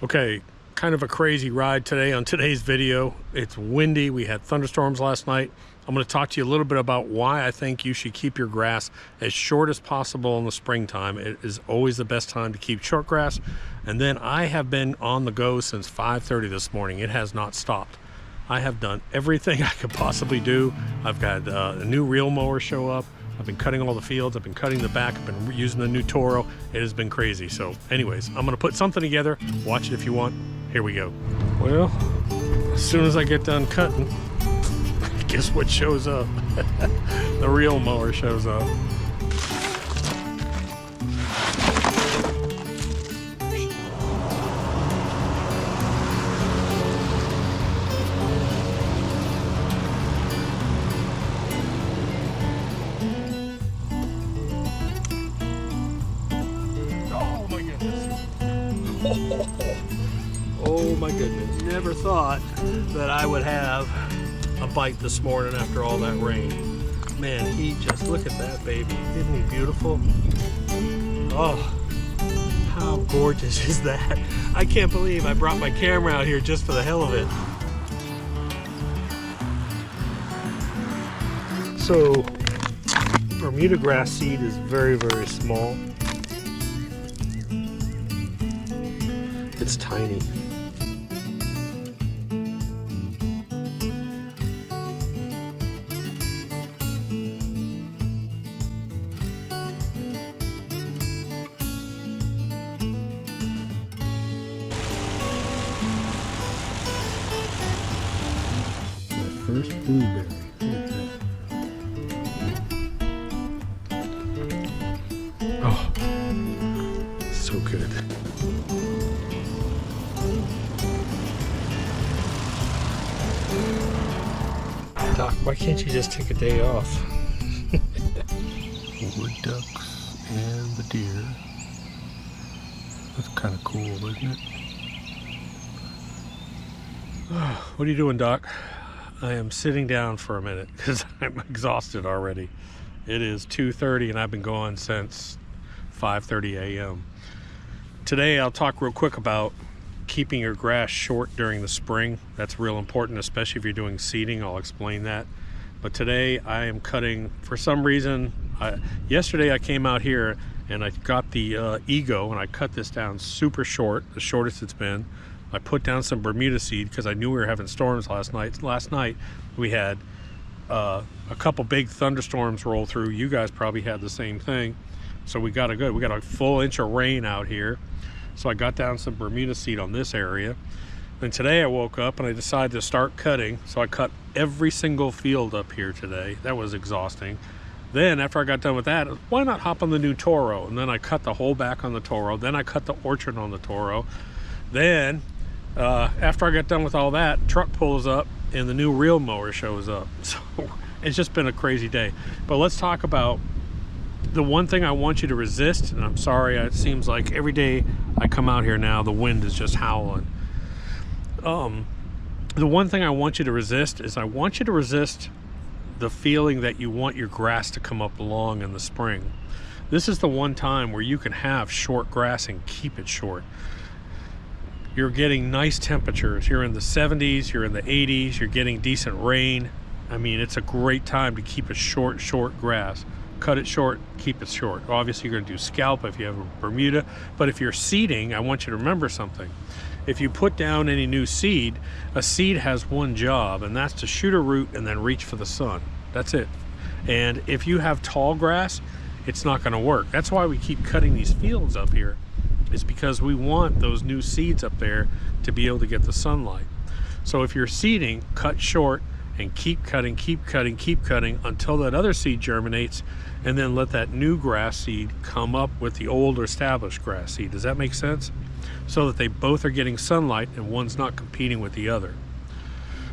Okay, kind of a crazy ride today on today's video. It's windy. We had thunderstorms last night. I'm going to talk to you a little bit about why I think you should keep your grass as short as possible in the springtime. It is always the best time to keep short grass. And then I have been on the go since 5:30 this morning. It has not stopped. I have done everything I could possibly do. I've got a new reel mower show up. I've been cutting all the fields. I've been cutting the back. I've been using the new Toro. It has been crazy. So anyways, I'm going to put something together. Watch it if you want. Here we go. Well, as soon as I get done cutting, guess what shows up? The reel mower shows up. Oh my goodness, never thought that I would have a bite this morning after all that rain. Man, he just, look at that baby. Isn't he beautiful? Oh, how gorgeous is that? I can't believe I brought my camera out here just for the hell of it. So, Bermuda grass seed is very, very small. It's tiny. First blueberry. Oh, so good. Doc, why can't you just take a day off? Wood ducks and the deer. That's kind of cool, isn't it? What are you doing, Doc? I am sitting down for a minute because I'm exhausted already. It is 2:30 and I've been going since 5:30 a.m. Today I'll talk real quick about keeping your grass short during the spring. That's real important, especially if you're doing seeding. I'll explain that. But today I am cutting, for some reason, yesterday I came out here and I got the Ego and I cut this down super short, the shortest it's been. I put down some Bermuda seed because I knew we were having storms last night. Last night we had a couple big thunderstorms roll through. You guys probably had the same thing. So we got a full inch of rain out here. So I got down some Bermuda seed on this area. Then today I woke up and I decided to start cutting. So I cut every single field up here today. That was exhausting. Then after I got done with that, why not hop on the new Toro? And then I cut the whole back on the Toro. Then I cut the orchard on the Toro. Then after I got done with all that, truck pulls up and the new reel mower shows up. So it's just been a crazy day. But let's talk about the one thing I want you to resist. And I'm sorry, it seems like every day I come out here now, the wind is just howling. The one thing I want you to resist is I want you to resist the feeling that you want your grass to come up long in the spring. This is the one time where you can have short grass and keep it short. You're getting nice temperatures. You're in the 70s, you're in the 80s, you're getting decent rain. I mean, it's a great time to keep a short grass. Cut it short, keep it short. Obviously, you're going to do scalp if you have a Bermuda, but if you're seeding, I want you to remember something. If you put down any new seed, a seed has one job, and that's to shoot a root and then reach for the sun. That's it. And if you have tall grass, it's not going to work. That's why we keep cutting these fields up here. Is because we want those new seeds up there to be able to get the sunlight. So if you're seeding, cut short and keep cutting until that other seed germinates, and then let that new grass seed come up with the old or established grass seed. Does that make sense? So that they both are getting sunlight and one's not competing with the other.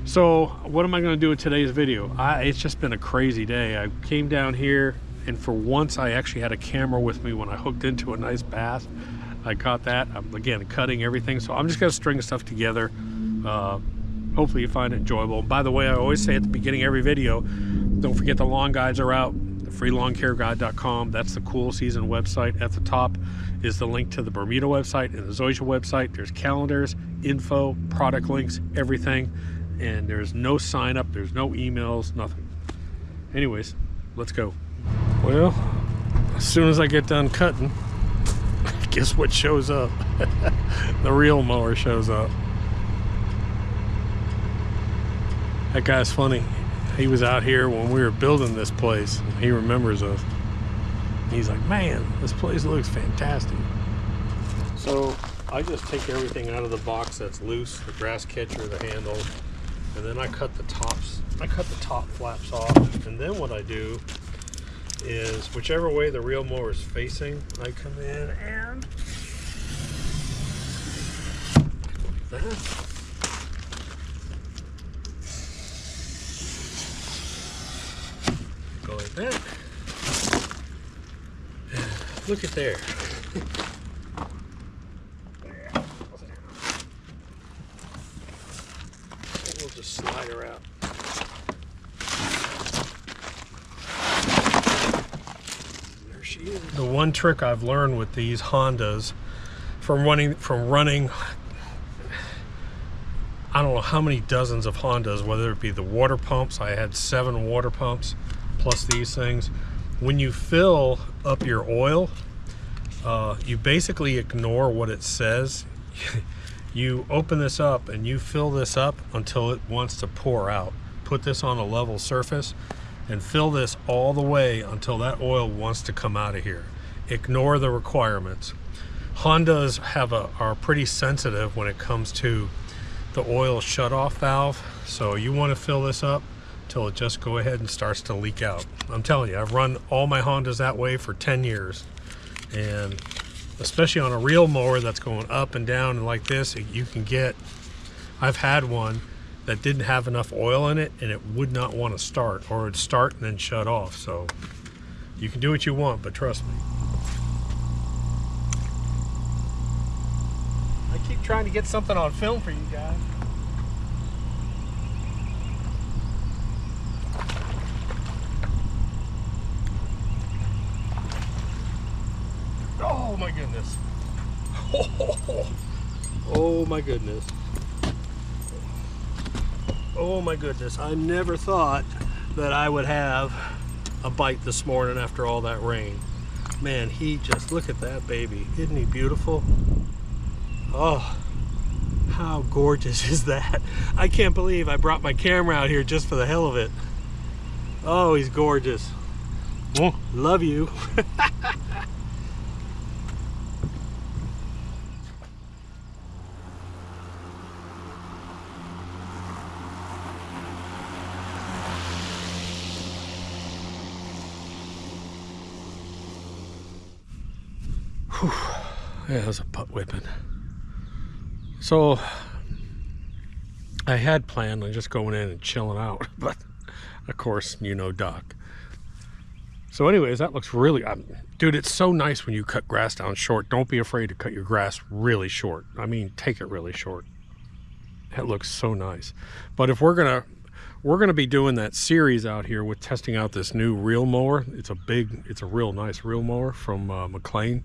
So what am I going to do in today's video? It's just been a crazy day. I came down here and for once I actually had a camera with me when I hooked into a nice bass. I got that. I'm again cutting everything, so I'm just gonna string stuff together. Hopefully you find it enjoyable. By the way, I always say at the beginning of every video, don't forget the lawn guides are out. freelawncareguide.com. That's the Cool Season website. At the top is the link to the Bermuda website and the Zoysia website. There's calendars, info, product links, everything. And there's no sign up, there's no emails, nothing. Anyways, let's go. Well, as soon as I get done cutting, guess what shows up? The real mower shows up. That guy's funny. He was out here when we were building this place. He remembers us. He's like, man, this place looks fantastic. So I just take everything out of the box that's loose, the grass catcher, the handle, and then I cut the tops. I cut the top flaps off, and then what I do is whichever way the real mower is facing, I come in and like that. Go like that. Look at there. We'll just slide her out. There she is. The one trick I've learned with these Hondas from running I don't know how many dozens of Hondas, whether it be the water pumps, I had 7 water pumps plus these things. When you fill up your oil, you basically ignore what it says. You open this up and you fill this up until it wants to pour out. Put this on a level surface and fill this all the way until that oil wants to come out of here. Ignore the requirements. Hondas are pretty sensitive when it comes to the oil shutoff valve, so you want to fill this up till it just go ahead and starts to leak out. I'm telling you, I've run all my Hondas that way for 10 years, and especially on a real mower that's going up and down and like this, you can get, I've had one that didn't have enough oil in it and it would not want to start, or it'd start and then shut off. So you can do what you want, but trust me. I keep trying to get something on film for you guys. Oh my goodness. Oh my goodness. Oh my goodness. I never thought that I would have a bite this morning after all that rain. Man, he just, look at that baby. Isn't he beautiful? Oh, how gorgeous is that? I can't believe I brought my camera out here just for the hell of it. Oh, he's gorgeous. Love you. Whew. Yeah, that was a butt whipping. So I had planned on just going in and chilling out, but of course, you know, Doc. So anyways, that looks really, dude, it's so nice when you cut grass down short. Don't be afraid to cut your grass really short. I mean, take it really short. That looks so nice. But if we're gonna be doing that series out here with testing out this new reel mower. It's a real nice reel mower from McLean.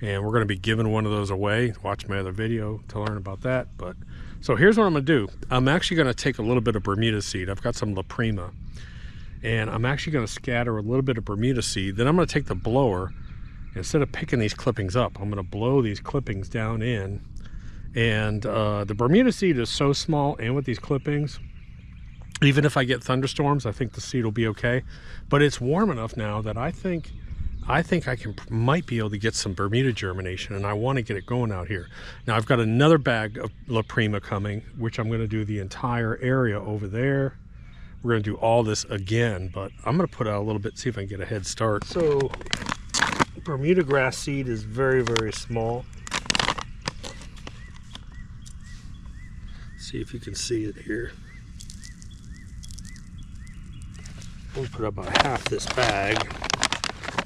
And we're going to be giving one of those away. Watch my other video to learn about that. But so here's what I'm going to do. I'm actually going to take a little bit of Bermuda seed. I've got some La Prima, and I'm actually going to scatter a little bit of Bermuda seed. Then I'm going to take the blower, instead of picking these clippings up, I'm going to blow these clippings down in. And the Bermuda seed is so small, and with these clippings, even if I get thunderstorms, I think the seed will be okay. But it's warm enough now that I think I might be able to get some Bermuda germination, and I want to get it going out here. Now I've got another bag of La Prima coming, which I'm going to do the entire area over there. We're going to do all this again, but I'm going to put out a little bit, see if I can get a head start. So Bermuda grass seed is very, very small. See if you can see it here. We'll put about half this bag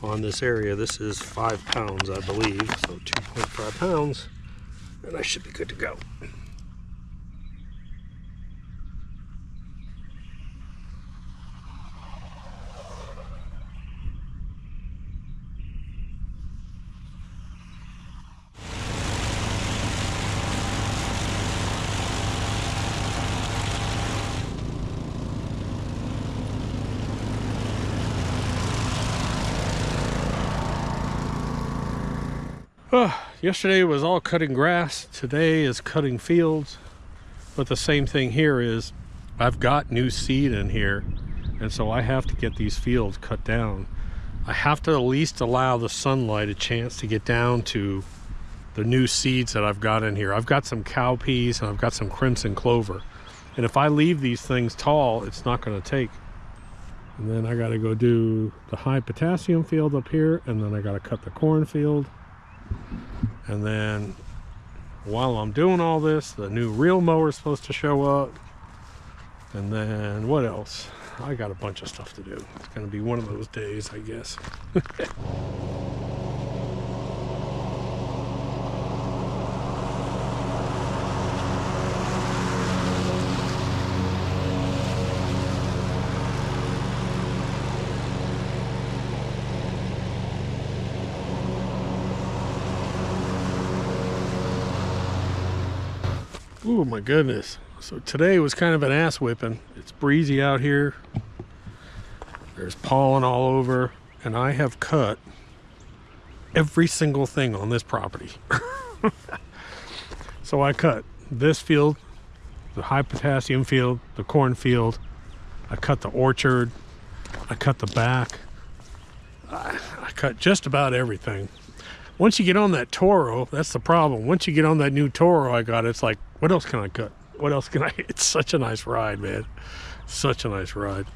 on this area. This is 5 pounds, I believe, so 2.5 pounds, and I should be good to go. Yesterday was all cutting grass. Today is cutting fields. But the same thing here is I've got new seed in here, and so I have to get these fields cut down. I have to at least allow the sunlight a chance to get down to the new seeds that I've got in here. I've got some cowpeas and I've got some crimson clover. And if I leave these things tall, it's not going to take. And then I got to go do the high potassium field up here, and then I got to cut the cornfield. And then while I'm doing all this, the new reel mower is supposed to show up. And then what else? I got a bunch of stuff to do. It's going to be one of those days, I guess. Oh my goodness. So today was kind of an ass whipping. It's breezy out here. There's pollen all over, and I have cut every single thing on this property. So I cut this field, the high potassium field, the cornfield. I cut the orchard. I cut the back. I cut just about everything. Once you get on that Toro, that's the problem. Once you get on that new Toro I got, it's like, what else can I cut? What else can I? It's such a nice ride, man. Such a nice ride.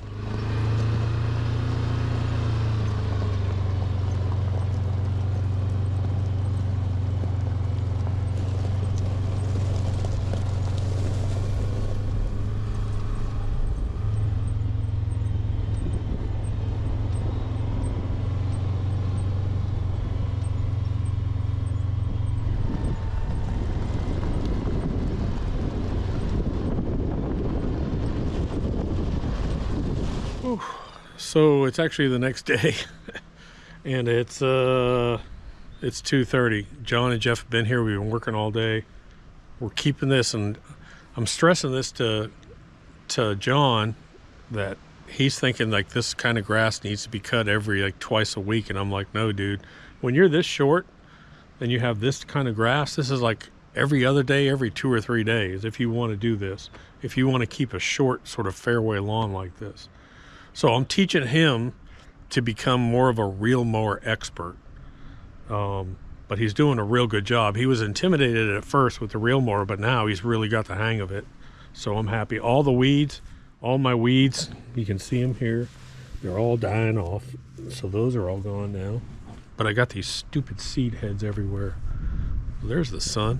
So it's actually the next day, and it's 2:30. John and Jeff have been here. We've been working all day. We're keeping this, and I'm stressing this to John that he's thinking like this kind of grass needs to be cut every like twice a week, and I'm like, no, dude. When you're this short, and you have this kind of grass, this is like every other day, every 2 or 3 days. If you want to do this, if you want to keep a short sort of fairway lawn like this. So I'm teaching him to become more of a reel mower expert. But he's doing a real good job. He was intimidated at first with the reel mower, but now he's really got the hang of it. So I'm happy. All the weeds, all my weeds, you can see them here. They're all dying off. So those are all gone now. But I got these stupid seed heads everywhere. There's the sun.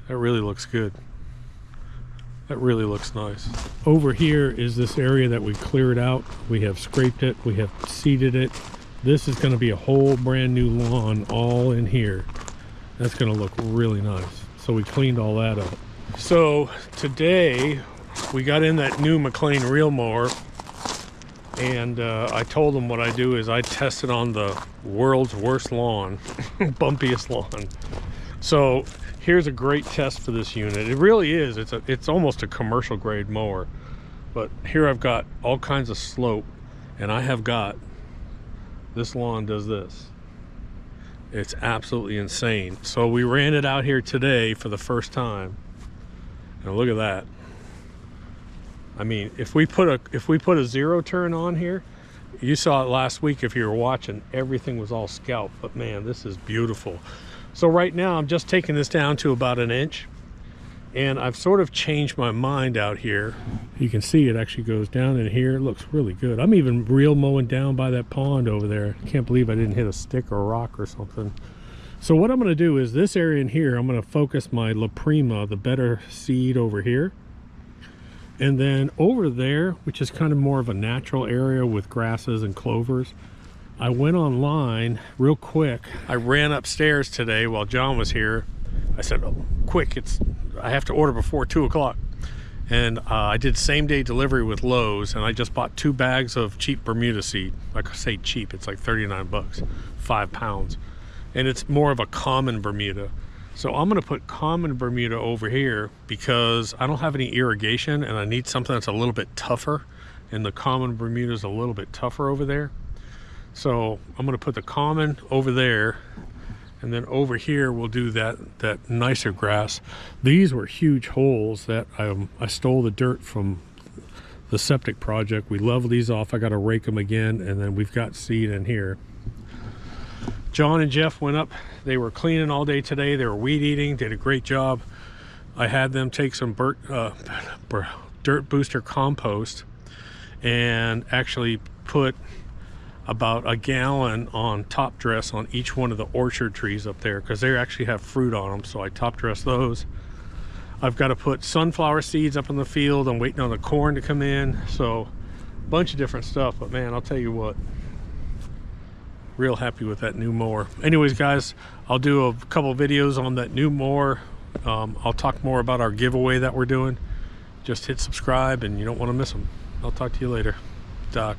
That really looks good. That really looks nice. Over here is this area that we cleared out. We have scraped it. We have seeded it. This is going to be a whole brand new lawn all in here. That's going to look really nice. So we cleaned all that up. So today we got in that new McLean reel mower, and I told them what I do is I test it on the world's worst lawn, bumpiest lawn. So here's a great test for this unit. It really is. It's almost a commercial grade mower. But here I've got all kinds of slope, and I have got this lawn does this. It's absolutely insane. So we ran it out here today for the first time. And look at that. I mean, if we put a zero turn on here, you saw it last week if you were watching, everything was all scalp. But man, this is beautiful. So right now I'm just taking this down to about 1 inch, and I've sort of changed my mind out here. You can see it actually goes down in here. It looks really good. I'm even reel mowing down by that pond over there. I can't believe I didn't hit a stick or a rock or something. So what I'm going to do is this area in here, I'm going to focus my La Prima, the better seed, over here. And then over there, which is kind of more of a natural area with grasses and clovers, I went online real quick. I ran upstairs today while John was here. I said, oh, quick, I have to order before 2 o'clock. And I did same day delivery with Lowe's, and I just bought 2 bags of cheap Bermuda seed. Like I say cheap, it's like 39 bucks, 5 pounds. And it's more of a common Bermuda. So I'm gonna put common Bermuda over here because I don't have any irrigation and I need something that's a little bit tougher. And the common Bermuda is a little bit tougher over there. So I'm going to put the common over there, And then over here we'll do that nicer grass. These were huge holes that I stole the dirt from the septic project. We leveled these off. I got to rake them again, and then we've got seed in here. John and Jeff went up. They were cleaning all day today. They were weed eating, did a great job. I had them take some dirt booster compost and actually put about a gallon on top dress on each one of the orchard trees up there, because they actually have fruit on them. So I top dress those. I've got to put sunflower seeds up in the field. I'm waiting on the corn to come in. So a bunch of different stuff, but man, I'll tell you what, real happy with that new mower. Anyways guys, I'll do a couple videos on that new mower. I'll talk more about our giveaway that we're doing. Just hit subscribe and you don't want to miss them. I'll talk to you later. Doc.